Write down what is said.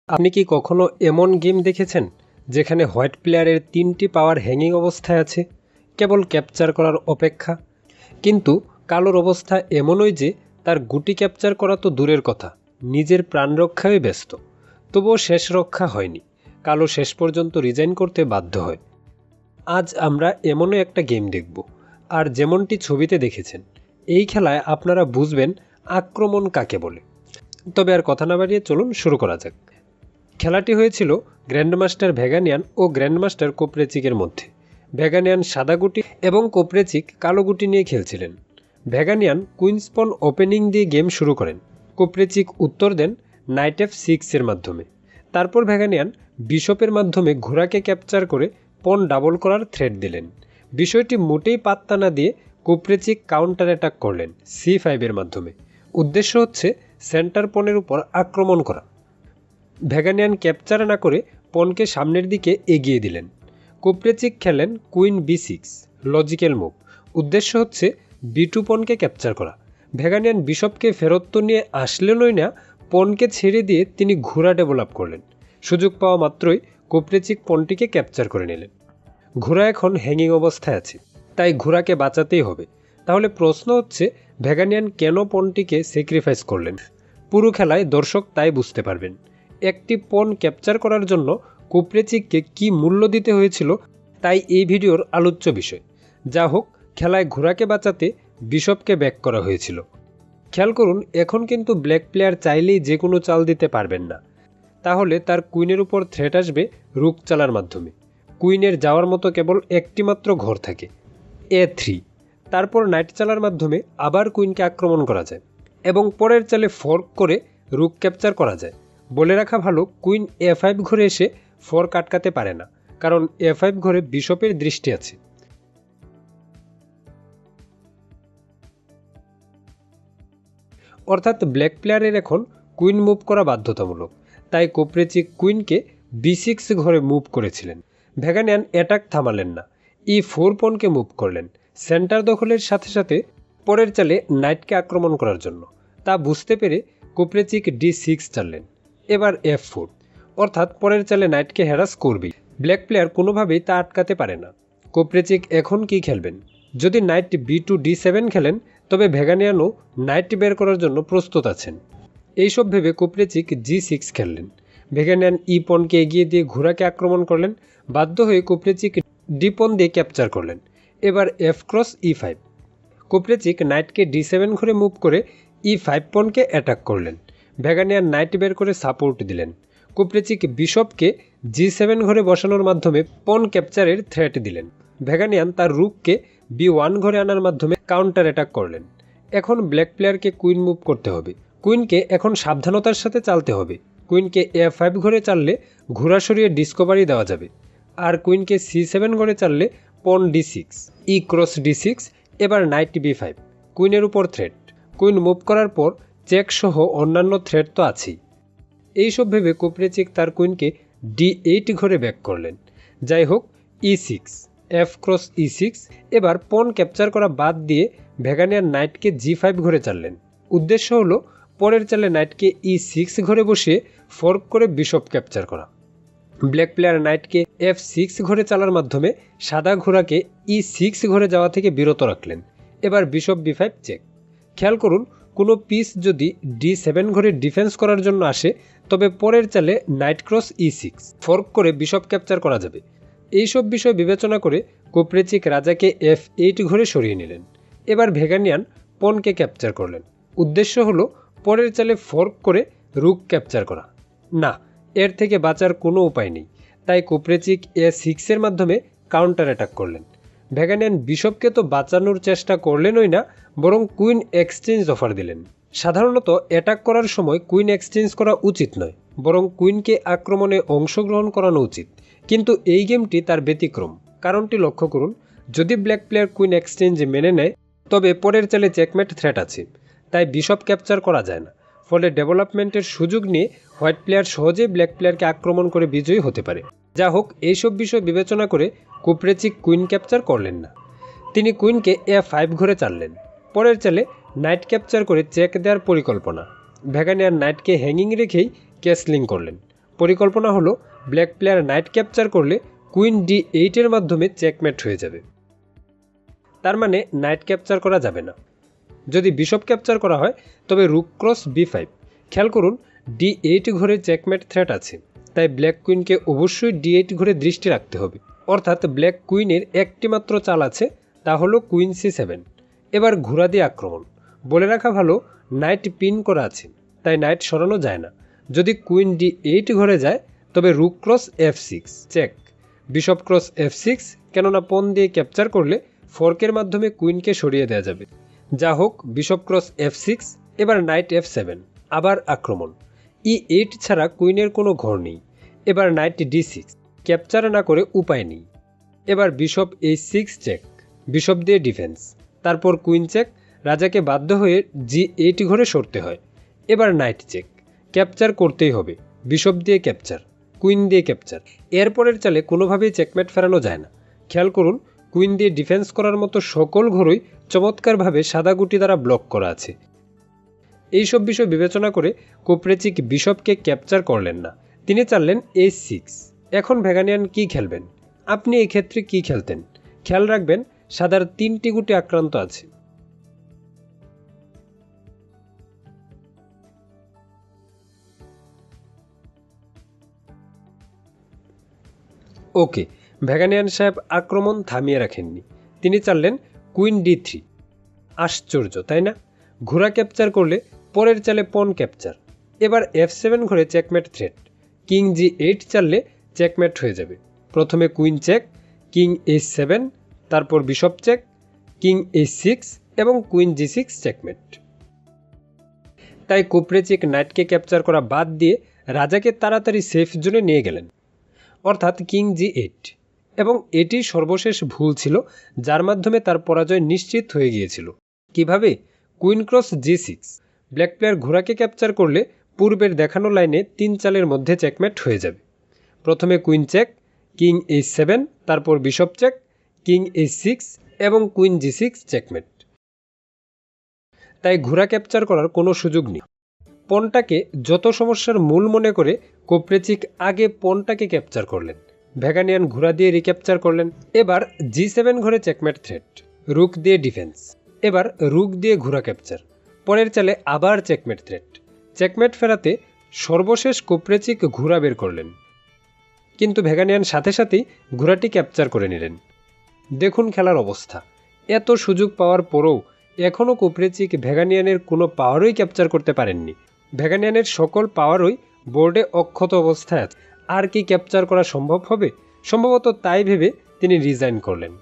আপনি কি কখনো এমন গেম দেখেছেন যেখানে হোয়াইট প্লেয়ারের 3টি পাওয়ার হ্যাঙ্গিং অবস্থায় আছে, কেবল ক্যাপচার করার অপেক্ষা? কিন্তু কালোর অবস্থা এমনই যে তার গুটি ক্যাপচার করা তো দূরের কথা, নিজের প্রাণ রক্ষায় ব্যস্ত। তবুও শেষ রক্ষা হয়নি, কালো শেষ পর্যন্ত রিজাইন করতে বাধ্য হয়। আজ আমরা এমনই একটা গেম দেখব, আর যেমনটি ছবিতে দেখেছেন, এই খেলায় আপনারা বুঝবেন আক্রমণ কাকে বলে। তবে আর কথা না বাড়িয়ে চলুন শুরু করা যাক। খেলাটি হয়েছিল গ্র্যান্ডমাস্টার ভেগানিয়ান ও গ্র্যান্ডমাস্টার কোপরেচিকের মধ্যে। ভেগানিয়ান সাদা গুটি এবং কোপরেচিক কালো গুটি নিয়ে খেলছিলেন। ভেগানিয়ান কুইন্সপন ওপেনিং দিয়ে গেম শুরু করেন। কোপরেচিক উত্তর দেন নাইট F6 এর মাধ্যমে। তারপর ভেগানিয়ান বিশপের মাধ্যমে ঘোড়াকে ক্যাপচার করে পন ডাবল করার থ্রেট দিলেন। বিষয়টি মোটেই পাত্তা না দিয়ে কোপরেচিক কাউন্টার অ্যাটাক করলেন C5 এর মাধ্যমে। উদ্দেশ্য হচ্ছে সেন্টার পনের উপর আক্রমণ করা। ভেগানিয়ান ক্যাপচার না করে পনকে সামনের দিকে এগিয়ে দিলেন। কোপরেচিক খেলেন কুইন B6, লজিক্যাল মুভ। উদ্দেশ্য হচ্ছে B2 পনকে ক্যাপচার করা। ভেগানিয়ান বিশপকে ফেরত তো নিয়ে আসলেনই না, পনকে ছেড়ে দিয়ে তিনি ঘোড়া ডেভেলপ করলেন। সুযোগ পাওয়া মাত্রই কোপরেচিক পনটিকে ক্যাপচার করে নিলেন। ঘোড়া এখন হ্যাঙ্গিং অবস্থায় আছে, তাই ঘোড়াকে বাঁচাতেই হবে। তাহলে প্রশ্ন হচ্ছে, ভেগানিয়ান কেন পনটিকে স্যাক্রিফাইস করলেন? পুরো খেলায় দর্শক তাই বুঝতে পারবেন। একটি পন ক্যাপচার করার জন্য কোপরেচিককে কী মূল্য দিতে হয়েছিল, তাই এই ভিডিওর আলোচ্য বিষয়। যা হোক, খেলায় ঘোড়াকে বাঁচাতে বিশপকে ব্যাক করা হয়েছিল। খেয়াল করুন, এখন কিন্তু ব্ল্যাক প্লেয়ার চাইলেই যে কোনো চাল দিতে পারবেন না। তাহলে তার কুইনের উপর থ্রেট আসবে রুক চালার মাধ্যমে। কুইনের যাওয়ার মতো কেবল একটি মাত্র ঘর থাকে, A3। তারপর নাইট চালার মাধ্যমে আবার কুইনকে আক্রমণ করা যায় এবং পরের চালে ফর্ক করে রুক ক্যাপচার করা যায়। বলে রাখা ভালো, কুইন A5 ঘরে এসে ফর্ক আটকাতে পারে না, কারণ A5 ঘরে বিশপের দৃষ্টি আছে। অর্থাৎ ব্ল্যাক প্লেয়ারের এখন কুইন মুভ করা বাধ্যতামূলক। তাই কোপরেচিক কুইনকে B6 ঘরে মুভ করেছিলেন। ভেগানিয়ান অ্যাটাক থামালেন না, E4 পনকে মুভ করলেন সেন্টার দখলের সাথে সাথে পরের চালে নাইটকে আক্রমণ করার জন্য। তা বুঝতে পেরে কোপরেচিক D6 চাললেন। এবার F4, অর্থাৎ পরের চালে নাইটকে হ্যারাস করবেই। ব্ল্যাক প্লেয়ার কোনোভাবেই তা আটকাতে পারে না। কোপরেচিক এখন কি খেলবেন? যদি নাইট B2 D7 খেলেন, তবে ভেগানিয়ানও নাইট বের করার জন্য প্রস্তুত আছেন। এইসব ভেবে কোপরেচিক G6 খেললেন। ভেগানিয়ান E পনকে এগিয়ে দিয়ে ঘোড়াকে আক্রমণ করলেন। বাধ্য হয়ে কোপরেচিক D পন দিয়ে ক্যাপচার করলেন। এবার F ক্রস E5। কোপরেচিক নাইটকে D7 ঘরে মুভ করে E5 পনকে অ্যাটাক করলেন। ভেগানিয়ান নাইট বের করে সাপোর্ট দিলেন। কোপরেচিক বিশপকে G7 ঘরে বসানোর মাধ্যমে পন ক্যাপচারের থ্রেট দিলেন। ভেগানিয়ান তার রুককে B1 ঘরে আনার মাধ্যমে কাউন্টার অ্যাটাক করলেন। এখন ব্ল্যাক প্লেয়ারকে কুইন মুভ করতে হবে। কুইনকে এখন সাবধানতার সাথে চালতে হবে। কুইনকে A5 ঘরে চাললে ঘোড়া সরিয়ে ডিসকভারি দেওয়া যাবে, আর কুইনকে C7 ঘরে চাললে পন D6, E ক্রস D6। এবার নাইট B5, কুইনের উপর থ্রেট। কুইন মুভ করার পর চেক সহ অন্যান্য থ্রেট তো আছেই। এইসব ভেবে কোপরেচিক তার কুইনকে D8 ঘরে ব্যাক করলেন। যাই হোক, E6, F ক্রস E6। এবার পন ক্যাপচার করা বাদ দিয়ে ভেগানিয়ান নাইটকে G5 ঘরে চাললেন। উদ্দেশ্য হলো পরের চালে নাইটকে E6 ঘরে বসিয়ে ফর্ক করে বিশপ ক্যাপচার করা। ব্ল্যাক প্লেয়ার নাইটকে F6 ঘরে চালার মাধ্যমে সাদা ঘোড়াকে E6 ঘরে যাওয়া থেকে বিরত রাখলেন। এবার বিশপ B5 চেক। খেয়াল করুন, কোনো পিস যদি D7 ঘরে ডিফেন্স করার জন্য আসে, তবে পরের চালে নাইট ক্রস E6 ফর্ক করে বিশপ ক্যাপচার করা যাবে। এইসব বিষয় বিবেচনা করে কোপরেচিক রাজাকে F8 ঘরে সরিয়ে নিলেন। এবার ভেগানিয়ান পনকে ক্যাপচার করলেন। উদ্দেশ্য হলো পরের চালে ফর্ক করে রুক ক্যাপচার করা। না, এর থেকে বাঁচার কোনো উপায় নেই। তাই কোপরেচিক A6 এর মাধ্যমে কাউন্টার অ্যাটাক করলেন। ভেগানিয়ান বিশপকে তো বাঁচানোর চেষ্টা করলেনই না, বরং কুইন এক্সচেঞ্জ অফার দিলেন। সাধারণত অ্যাটাক করার সময় কুইন এক্সচেঞ্জ করা উচিত নয়, বরং কুইনকে আক্রমণে অংশগ্রহণ করানো উচিত। কিন্তু এই গেমটি তার ব্যতিক্রম। কারণটি লক্ষ্য করুন, যদি ব্ল্যাক প্লেয়ার কুইন এক্সচেঞ্জ মেনে নেয়, তবে পরের চালে চেকমেট থ্রেট আছে, তাই বিশপ ক্যাপচার করা যায় না। ফলে ডেভেলপমেন্টের সুযোগ নিয়ে হোয়াইট প্লেয়ার সহজেই ব্ল্যাক প্লেয়ারকে আক্রমণ করে বিজয়ী হতে পারে। যা হোক, এইসব বিষয় বিবেচনা করে কোপরেচিক কুইন ক্যাপচার করলেন না। তিনি কুইনকে A5 ঘরে চাললেন। পরের চালে নাইট ক্যাপচার করে চেক দেওয়ার পরিকল্পনা। ভেগানিয়ান নাইটকে হ্যাঙ্গিং রেখেই ক্যাসলিং করলেন। পরিকল্পনা হলো ব্ল্যাক প্লেয়ার নাইট ক্যাপচার করলে কুইন D8 মাধ্যমে চেকমেট হয়ে যাবে। তার মানে নাইট ক্যাপচার করা যাবে না। যদি বিশপ ক্যাপচার করা হয় তবে রুক ক্রস B5। খেয়াল করুন D8 ঘরে চেকমেট থ্রেট আছে, তাই ব্ল্যাক কুইনকে অবশ্যই D8 ঘরে দৃষ্টি রাখতে হবে। অর্থাৎ ব্ল্যাক কুইনের একটি মাত্র চাল আছে, তা হলো কুইন C7। এবার ঘোড়া দিয়ে আক্রমণ। বলে রাখা ভালো নাইট পিন করা আছে, তাই নাইট সরানো যায় না। যদি কুইন D8 ঘরে যায় তবে rook cross F6 check, bishop cross F6, কেননা পন দিয়ে ক্যাপচার করলে ফর্কের মাধ্যমে কুইনকে সরিয়ে দেওয়া যাবে। যা হোক বিশপ ক্রস F6, এবার নাইট F7, আবার আক্রমণ। E8 ছাড়া কুইনের কোনো ঘর নেই। এবার নাইট D6, ক্যাপচার না করে উপায় নেই। এবার বিশপ H6 চেক, বিশপ দিয়ে ডিফেন্স, তারপর কুইন চেক, রাজাকে বাধ্য হয়ে G8 ঘরে সরতে হয়। এবার নাইট চেক, ক্যাপচার করতেই হবে, বিশপ দিয়ে ক্যাপচার, কুইন দিয়ে ক্যাপচার। এরপরের চালে কোনোভাবেই চেকমেট ফেরানো যায় না। খেয়াল করুন কুইন দিয়ে ডিফেন্স করার মতো সকল ঘরই চমৎকারভাবে সাদা গুটি দ্বারা ব্লক করা আছে। এইসব বিষয় বিবেচনা করে কোপ্রেচিক বিশপকে ক্যাপচার করলেন না, তিনি চাললেন H6। এখন ভ্যাগানিয়ান কি খেলবেন? আপনি এই ক্ষেত্রে কি খেলতেন? খেয়াল রাখবেন সাদার 3টি গুটি আক্রান্ত আছে। ওকে, ভ্যাগানিয়ান সাহেব আক্রমণ থামিয়ে রাখেননি, তিনি চাললেন কুইন D3। আশ্চর্য তাই না? ঘোড়া ক্যাপচার করলে পরের চালে পন ক্যাপচার। এবার F7 ঘরে চেকমেট থ্রেট, কিং G8 চাললে চেকমেট হয়ে যাবে। প্রথমে কুইন চেক, কিং H7, তারপর বিশপ চেক, কিং H6 এবং কুইন G6 চেকমেট। তাই কোপ্রেচিক নাইটকে ক্যাপচার করা বাদ দিয়ে রাজাকে তাড়াতাড়ি সেফ জোনে নিয়ে গেলেন, অর্থাৎ কিং G8। এবং এটি সর্বশেষ ভুল ছিল, যার মাধ্যমে তার পরাজয় নিশ্চিত হয়ে গিয়েছিল। কিভাবে? Queen cross G6। Black player ঘোড়াকে ক্যাপচার করলে পূর্বের দেখানো লাইনে 3 চালের মধ্যে চেকমেট হয়ে যাবে। প্রথমে কুইন চেক, কিং H7, তারপর বিশপ চেক, কিং H6 এবং কুইন G6 চেকমেট। তাই ঘোড়া ক্যাপচার করার কোনো সুযোগ নেই। পনটাকে যত সমস্যার মূল মনে করে কোপ্রেচিক আগে পনটাকে ক্যাপচার করলেন, ভ্যাগানিয়ান ঘোড়া দিয়ে রিক্যাপচার করলেন। এবার G7 ঘরে চেকমেট থ্রেট, রুক দিয়ে ডিফেন্স, এবার রুক দিয়ে ঘোড়া ক্যাপচার, পরের চালে আবার চেকমেট থ্রেট। চেকমেট ফেরাতে সর্বশেষ কোপ্রেচিক ঘোড়া বের করলেন, কিন্তু ভ্যাগানিয়ান সাথে সাথেই ঘোড়াটি ক্যাপচার করে নিলেন। দেখুন খেলার অবস্থা। এত সুযোগ পাওয়ার পরেও এখনও কোপ্রেচিক ভ্যাগানিয়ানের কোনো পাওয়ারই ক্যাপচার করতে পারেননি। ভ্যাগানিয়ানের সকল পাওয়ারই বোর্ডে অক্ষত অবস্থায় আছে। আর কি ক্যাপচার করা সম্ভব হবে? সম্ভবত তাই ভেবে তিনি রিজাইন করলেন।